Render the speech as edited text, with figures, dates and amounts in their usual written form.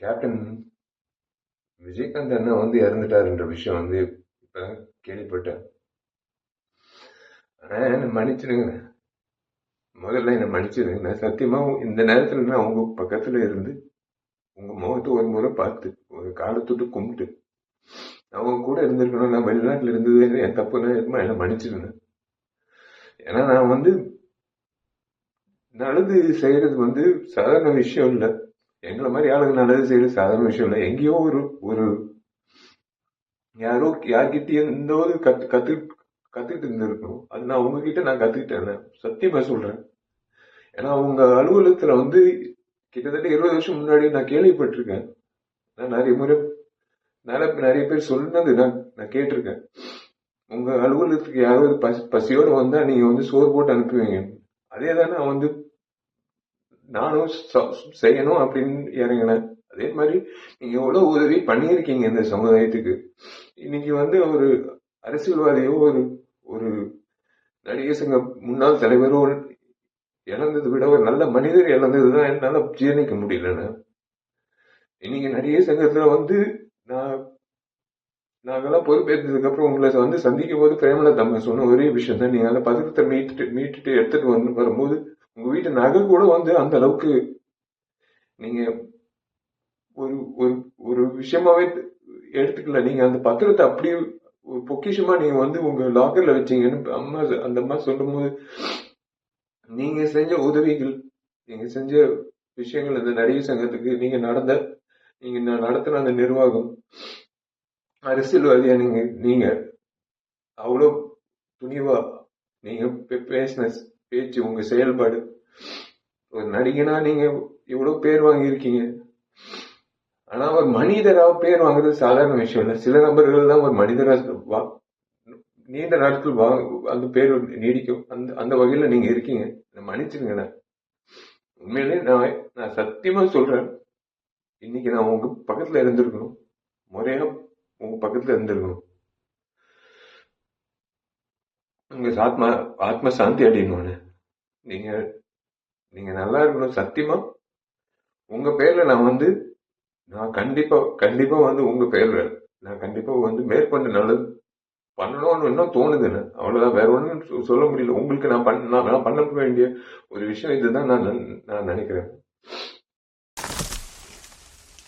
Captain Vijayakanth அண்ணா வந்து இறந்துட்டாருன்ற விஷயம் வந்து இப்ப கேள்விப்பட்டேன். ஆனா என்ன மன்னிச்சிடுங்க, முதல்ல என்ன மன்னிச்சிடுங்க. நான் சத்தியமா இந்த நேரத்துல நான் உங்க பக்கத்துல இருந்து உங்க முகத்தை ஒரு முறை பார்த்து ஒரு காலத்தொட்டு கும்பிட்டு அவங்க கூட இருந்திருக்கணும். நான் வெளிநாட்டுல இருந்தது என் தப்புன்னா இருக்குமா, என்ன மன்னிச்சிடுங்க. ஏன்னா நான் வந்து நல்லது செய்யறது வந்து சாதாரண விஷயம் இல்ல. எங்களை மாதிரி ஆளுங்க நல்லது செய்யறது சாதாரண விஷயம் இல்ல. எங்கேயோ ஒரு ஒரு யாரோ யார்கிட்டயும் இந்த ஒரு கத்துக்கிட்டு இருந்திருக்கணும். அது நான் உங்ககிட்ட நான் கத்துக்கிட்டேன், சத்தியமா சொல்றேன். ஏன்னா உங்க அலுவலகத்துல வந்து கிட்டத்தட்ட 20 வருஷம் முன்னாடி நான் கேள்விப்பட்டிருக்கேன். நான் நிறைய முறை நிறைய பேர் சொன்னது நான் கேட்டிருக்கேன். உங்க அலுவலகத்துக்கு யாராவது பசியோட வந்தா நீங்க வந்து சோறு போட்டு அனுப்புவீங்க. அதே தான் நான் வந்து நானும் செய்யணும் அப்படின்னு இறங்கினேன். அதே மாதிரி நீங்க எவ்வளவு உதவி பண்ணியிருக்கீங்க இந்த சமுதாயத்துக்கு. இன்னைக்கு வந்து ஒரு அரசியல்வாதியோ ஒரு ஒரு நடிகர் சங்க முன்னாள் தலைவரோ இழந்ததை விட ஒரு நல்ல மனிதர் இழந்ததுதான் என்னால ஜீரணிக்க முடியலன்னு. இன்னைக்கு நடிகர் சங்கத்துல வந்து நான் நாங்கெல்லாம் பொறுப்பேற்றதுக்கு அப்புறம் உங்களை வந்து சந்திக்கும் போது பிரேமலதா அம்மா சொன்ன ஒரே விஷயம் தான், நீங்க அந்த பதக்கத்தை மீட்டுட்டு எடுத்துட்டு வரும்போது உங்க வீட்டு நகை கூட வந்து அந்த அளவுக்கு நீங்க ஒரு ஒரு ஒரு விஷயமாவே எடுத்துக்கல. நீங்க அந்த பத்திரத்தை அப்படியே ஒரு பொக்கிஷமா நீங்க வந்து உங்க லாக்கர்ல வச்சீங்கன்னு அம்மா அந்த அம்மா சொல்லும் போது, நீங்க செஞ்ச உதவிகள், நீங்க செஞ்ச விஷயங்கள், இந்த நடிகர் சங்கத்துக்கு நீங்க நடத்தின அந்த நிர்வாகம், அரசியல்வாதியா நீங்க நீங்க அவ்வளவு துணிவா நீங்க பேசின பேச்சு, உங்க செயல்பாடு, ஒரு நடிகனா நீங்க இவ்வளவு பேர் வாங்கியிருக்கீங்க. ஆனா ஒரு மனிதரா பேர் வாங்குறது சாதாரண விஷயம் இல்ல. சில நபர்கள் தான் ஒரு மனிதரா நீண்ட நாட்கள் அந்த பேர் நீடிக்கும். அந்த அந்த வகையில நீங்க இருக்கீங்க. மன்னிச்சிருங்க. உண்மையிலே நான் சத்தியமா சொல்றேன், இன்னைக்கு நான் உங்க பக்கத்துல இருந்திருக்கணும், முறையா உங்க பக்கத்துல இருந்திருக்கணும். உங்க ஆத்ம சாந்தி அடையணும்னு நீங்க நீங்க நல்லா இருக்கணும். சத்தியமா உங்க பேர்ல நான் கண்டிப்பா கண்டிப்பா வந்து உங்க பேர்ல நான் கண்டிப்பா வந்து மேற்கொண்டு நல்லது பண்ணணும்னு இன்னும் தோணுதுன்னு. அவ்வளவுதான், வேற ஒண்ணும் சொல்ல முடியல. உங்களுக்கு நான் பண்ண வேண்டிய ஒரு விஷயம் இதுதான் நான் நினைக்கிறேன்.